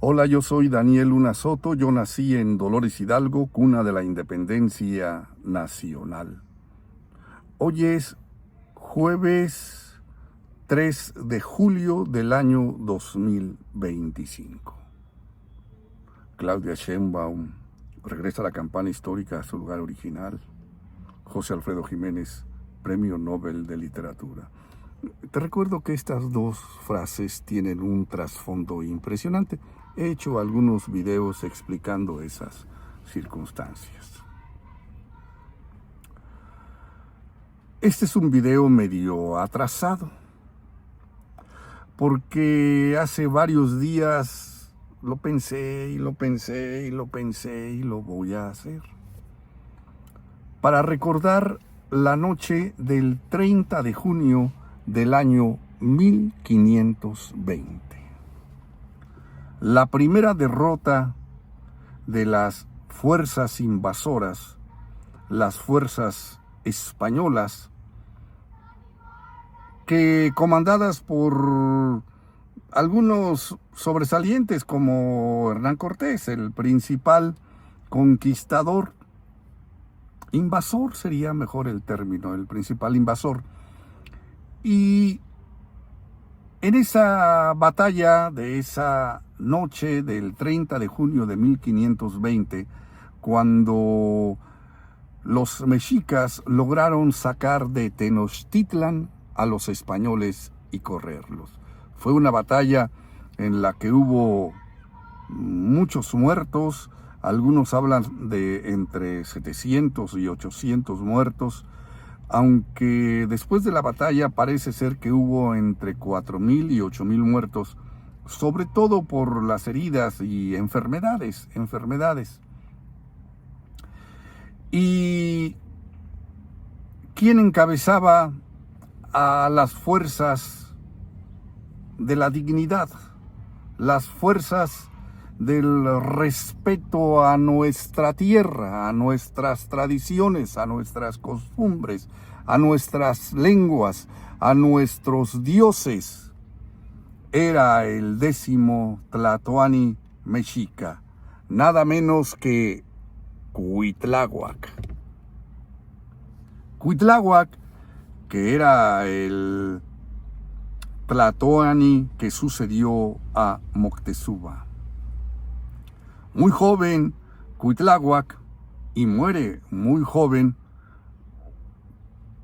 Hola, yo soy Daniel Luna Soto. Yo nací en Dolores Hidalgo, cuna de la independencia nacional. Hoy es jueves 3 de julio del año 2025. Claudia Sheinbaum regresa a la campana histórica a su lugar original. José Alfredo Jiménez, Premio Nobel de Literatura. Te recuerdo que estas dos frases tienen un trasfondo impresionante. He hecho algunos videos explicando esas circunstancias. Este es un video medio atrasado, porque hace varios días lo pensé y lo pensé y lo pensé y lo voy a hacer. Para recordar la noche del 30 de junio del año 1520. La primera derrota de las fuerzas invasoras, las fuerzas españolas, que comandadas por algunos sobresalientes como Hernán Cortés, el principal conquistador, invasor sería mejor el término, el principal invasor. Y en esa batalla de esa noche del 30 de junio de 1520, cuando los mexicas lograron sacar de Tenochtitlan a los españoles y correrlos. Fue una batalla en la que hubo muchos muertos. Algunos hablan de entre 700 y 800 muertos, aunque después de la batalla parece ser que hubo entre 4,000 y 8,000 muertos, sobre todo por las heridas y enfermedades. ¿Y quién encabezaba a las fuerzas de la dignidad? Las fuerzas del respeto a nuestra tierra, a nuestras tradiciones, a nuestras costumbres, a nuestras lenguas, a nuestros dioses. Era el 10º Tlatoani mexica, nada menos que Cuitláhuac. Cuitláhuac, que era el Tlatoani que sucedió a Moctezuma. Muy joven Cuitláhuac, y muere muy joven,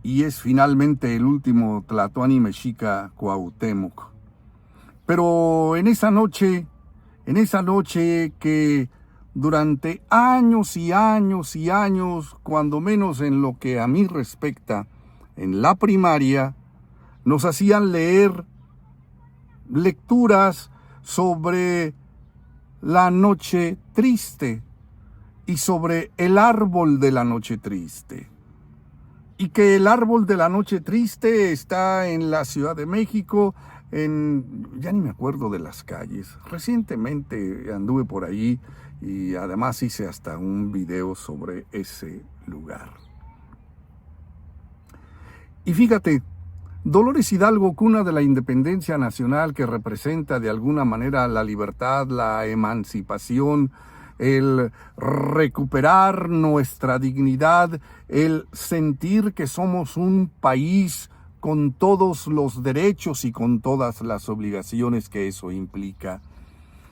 y es finalmente el último Tlatoani mexica, Cuauhtémoc. Pero en esa noche que durante años y años y años, cuando menos en lo que a mí respecta, en la primaria, nos hacían leer lecturas sobre la noche triste y sobre el árbol de la noche triste. Y que el árbol de la noche triste está en la Ciudad de México, ya ni me acuerdo de las calles. Recientemente anduve por ahí y además hice hasta un video sobre ese lugar. Y fíjate, Dolores Hidalgo, cuna de la independencia nacional, que representa de alguna manera la libertad, la emancipación, el recuperar nuestra dignidad, el sentir que somos un país con todos los derechos y con todas las obligaciones que eso implica.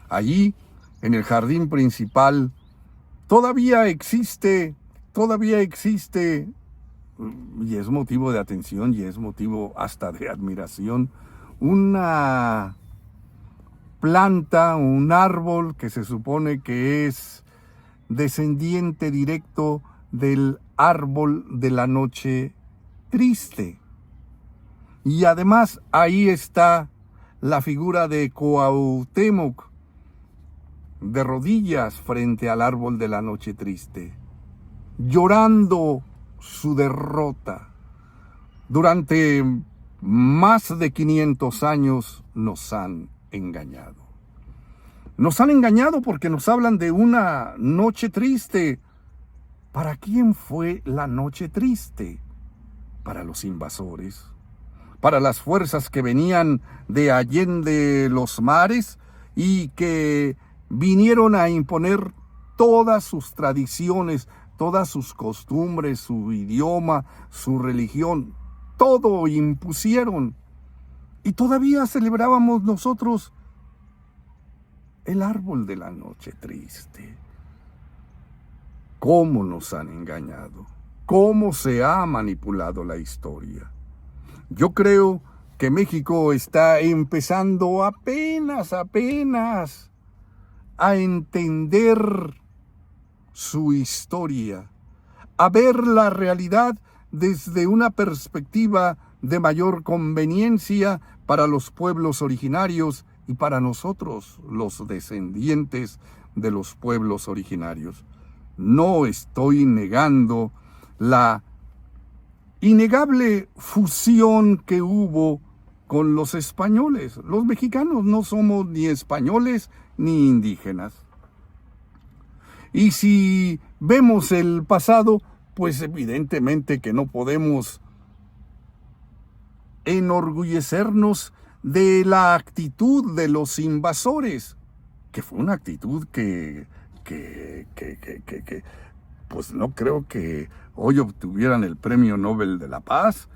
Allí, en el jardín principal, todavía existe, y es motivo de atención y es motivo hasta de admiración, una planta, un árbol que se supone que es descendiente directo del árbol de la noche triste. Y además ahí está la figura de Cuauhtémoc, de rodillas frente al árbol de la noche triste, llorando su derrota. Durante más de 500 años nos han engañado. Nos han engañado porque nos hablan de una noche triste. ¿Para quién fue la noche triste? Para los invasores, para las fuerzas que venían de allende los mares y que vinieron a imponer todas sus tradiciones, todas sus costumbres, su idioma, su religión, todo impusieron. Y todavía celebrábamos nosotros el árbol de la noche triste. ¿Cómo nos han engañado? ¿Cómo se ha manipulado la historia? Yo creo que México está empezando apenas a entender su historia, a ver la realidad desde una perspectiva de mayor conveniencia para los pueblos originarios y para nosotros, los descendientes de los pueblos originarios. No estoy negando la innegable fusión que hubo con los españoles. Los mexicanos no somos ni españoles ni indígenas. Y si vemos el pasado, pues evidentemente que no podemos enorgullecernos de la actitud de los invasores, que fue una actitud que pues no creo que hoy obtuvieran el Premio Nobel de la Paz,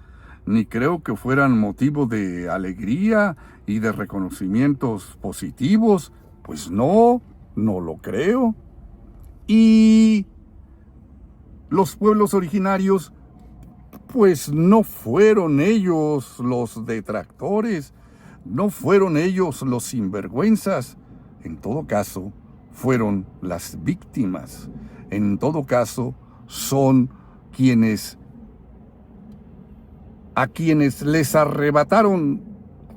ni creo que fueran motivo de alegría y de reconocimientos positivos. Pues no lo creo. Y los pueblos originarios, pues no fueron ellos los detractores, no fueron ellos los sinvergüenzas. En todo caso, fueron las víctimas. En todo caso, son a quienes les arrebataron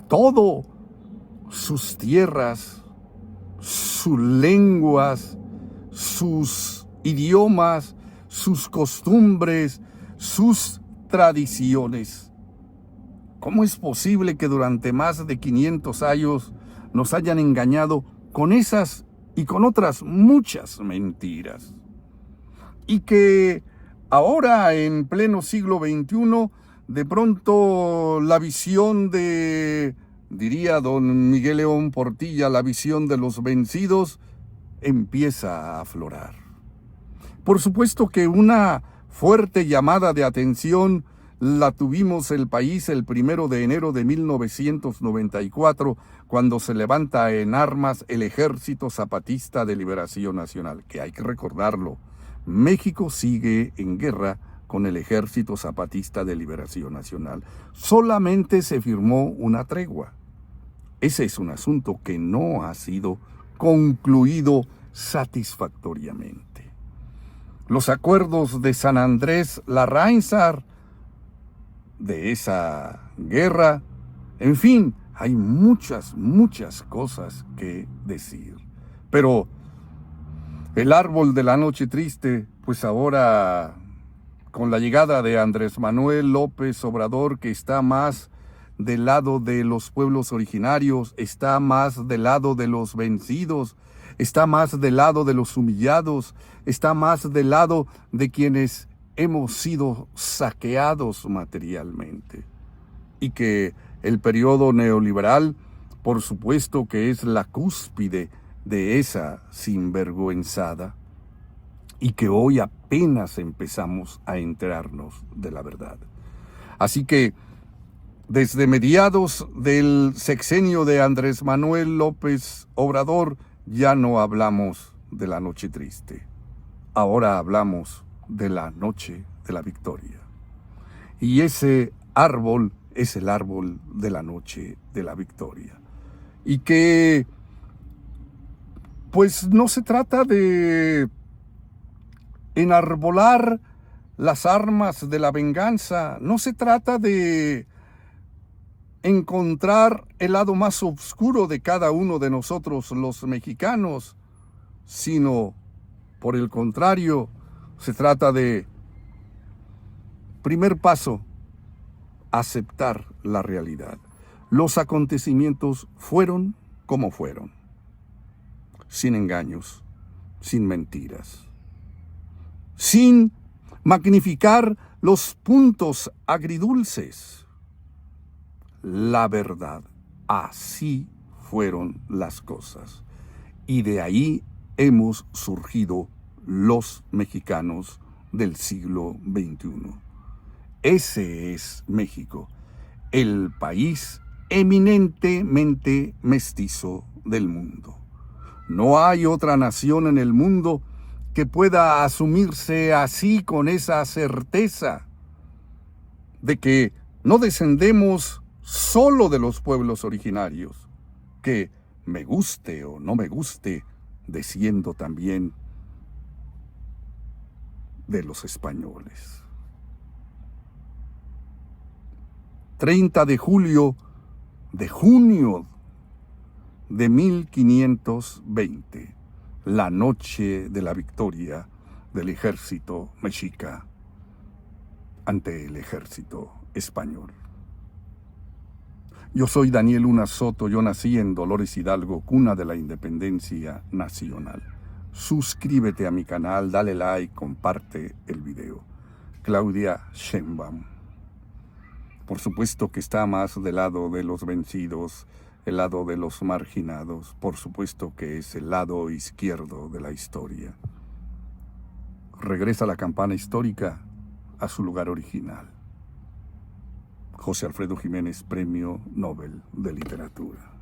todo, sus tierras, sus lenguas, sus idiomas, sus costumbres, sus tradiciones. ¿Cómo es posible que durante más de 500 años nos hayan engañado con esas y con otras muchas mentiras? Y que ahora, en pleno siglo XXI, de pronto la visión diría don Miguel León Portilla, la visión de los vencidos empieza a aflorar. Por supuesto que una fuerte llamada de atención la tuvimos el país el 1 de enero de 1994, cuando se levanta en armas el Ejército Zapatista de Liberación Nacional, que hay que recordarlo. México sigue en guerra con el Ejército Zapatista de Liberación Nacional. Solamente se firmó una tregua. Ese es un asunto que no ha sido concluido satisfactoriamente. Los acuerdos de San Andrés Larráinzar, de esa guerra, en fin, hay muchas cosas que decir. Pero el árbol de la noche triste, pues ahora, con la llegada de Andrés Manuel López Obrador, que está más del lado de los pueblos originarios, está más del lado de los vencidos, está más del lado de los humillados, está más del lado de quienes hemos sido saqueados materialmente. Y que el periodo neoliberal, por supuesto que es la cúspide de esa sinvergüenzada, y que hoy apenas empezamos a enterarnos de la verdad. Así que desde mediados del sexenio de Andrés Manuel López Obrador ya no hablamos de la noche triste. Ahora hablamos de la noche de la victoria. Y ese árbol es el árbol de la noche de la victoria. Y que pues no se trata de enarbolar las armas de la venganza, no se trata de encontrar el lado más oscuro de cada uno de nosotros los mexicanos, sino, por el contrario, se trata de, primer paso, aceptar la realidad. Los acontecimientos fueron como fueron, sin engaños, sin mentiras, sin magnificar los puntos agridulces. La verdad, así fueron las cosas. y de ahí hemos surgido los mexicanos del siglo XXI. Ese es México, el país eminentemente mestizo del mundo. No hay otra nación en el mundo que pueda asumirse así, con esa certeza de que no descendemos solo de los pueblos originarios, que me guste o no me guste, desciendo también de los españoles. 30 de junio de 1520, la noche de la victoria del ejército mexica ante el ejército español. Yo soy Daniel Luna Soto, yo nací en Dolores Hidalgo, cuna de la independencia nacional. Suscríbete a mi canal, dale like, comparte el video. Claudia Sheinbaum. Por supuesto que está más del lado de los vencidos, el lado de los marginados. Por supuesto que es el lado izquierdo de la historia. Regresa la campana histórica a su lugar original. José Alfredo Jiménez, Premio Nobel de Literatura.